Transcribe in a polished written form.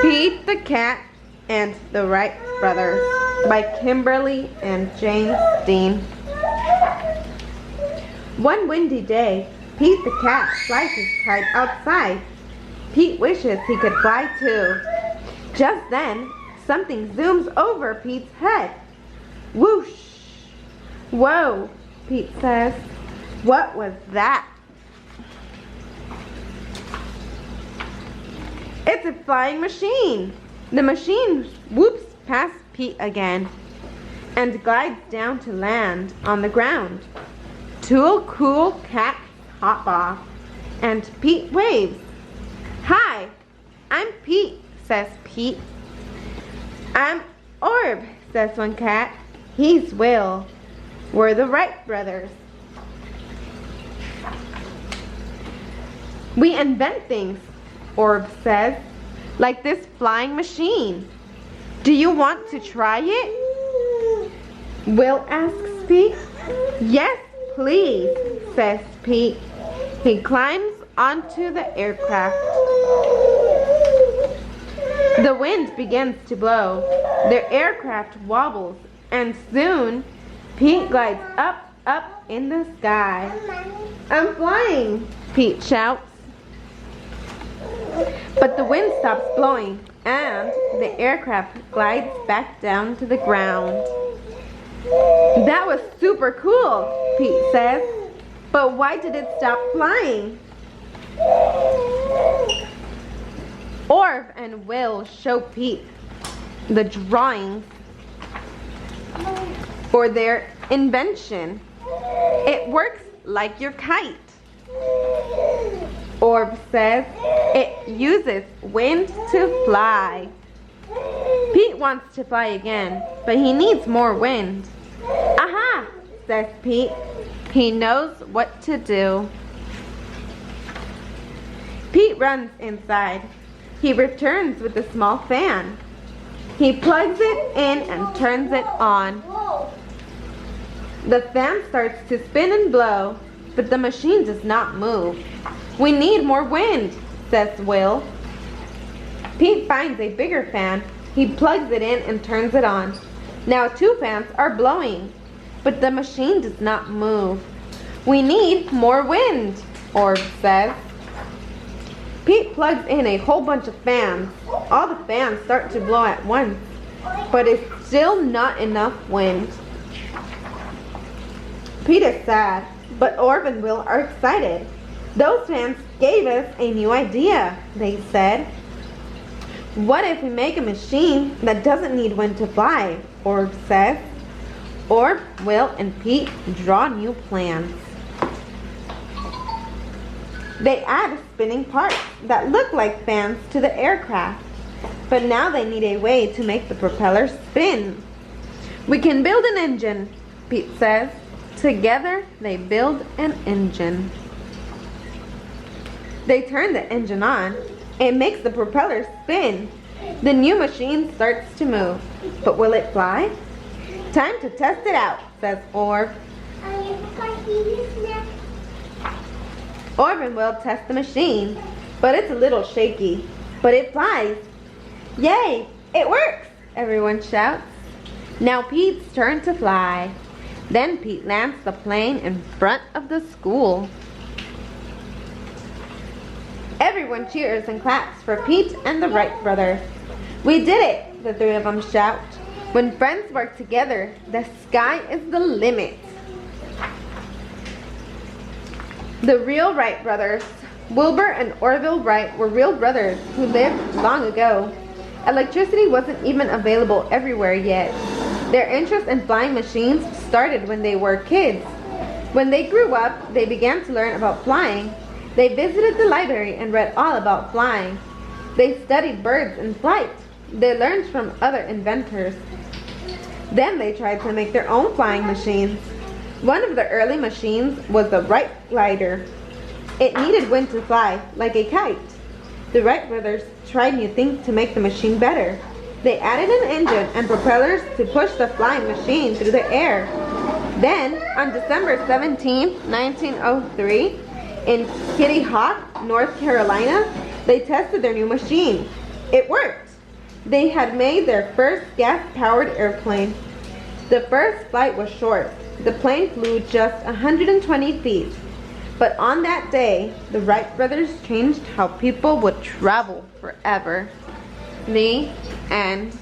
Pete the Cat and the Wright Brothers by Kimberly and James Dean. One windy day, Pete the Cat flies his kite outside. Pete wishes he could fly too. Just then, something zooms over Pete's head. Whoosh! Whoa, Pete says. What was that? It's a flying machine. The machine whoops past Pete again and glides down to land on the ground. Two cool cats hop off and Pete waves. Hi, I'm Pete, says Pete. I'm Orb, says one cat. He's Will. We're the Wright brothers. We invent things, Orb says, like this flying machine. Do you want to try it? Will asks Pete. Yes, please, says Pete. He climbs onto the aircraft. The wind begins to blow. The aircraft wobbles, and soon Pete glides up in the sky. I'm flying, Pete shouts. But the wind stops blowing, and the aircraft glides back down to the ground. That was super cool, Pete says. But why did it stop flying? Orv and Will show Pete the drawings for their invention. It works like your kite. Orb says it uses wind to fly. Pete wants to fly again, but he needs more wind. Aha, says Pete. He knows what to do. Pete runs inside. He returns with a small fan. He plugs it in and turns it on. The fan starts to spin and blow, but the machine does not move. We need more wind, says Will. Pete finds a bigger fan. He plugs it in and turns it on. Now 2 fans are blowing, but the machine does not move. We need more wind, Orb says. Pete plugs in a whole bunch of fans. All the fans start to blow at once, but it's still not enough wind. Pete is sad, but Orb and Will are excited. Those fans gave us a new idea, they said. What if we make a machine that doesn't need wind to fly, Orb says. Orb, Will, and Pete draw new plans. They add spinning parts that look like fans to the aircraft, but now they need a way to make the propeller spin. We can build an engine, Pete says. Together, they build an engine. They turn the engine on. It makes the propeller spin. The new machine starts to move. But will it fly? Time to test it out, says Orb. Orb and Will test the machine, but it's a little shaky. But it flies. Yay! It works! Everyone shouts. Now Pete's turn to fly. Then Pete lands the plane in front of the school. Everyone cheers and claps for Pete and the Wright brothers. We did it, the 3 of them shout. When friends work together, the sky is the limit. The real Wright brothers, Wilbur and Orville Wright, were real brothers who lived long ago. Electricity wasn't even available everywhere yet. Their interest in flying machines started when they were kids. When they grew up, they began to learn about flying. They visited the library and read all about flying. They studied birds in flight. They learned from other inventors. Then they tried to make their own flying machines. One of the early machines was the Wright glider. It needed wind to fly, like a kite. The Wright brothers tried new things to make the machine better. They added an engine and propellers to push the flying machine through the air. Then, on December 17, 1903, in Kitty Hawk, North Carolina, they tested their new machine. It worked. They had made their first gas-powered airplane. The first flight was short. The plane flew just 120 feet. But on that day, the Wright brothers changed how people would travel forever. The end.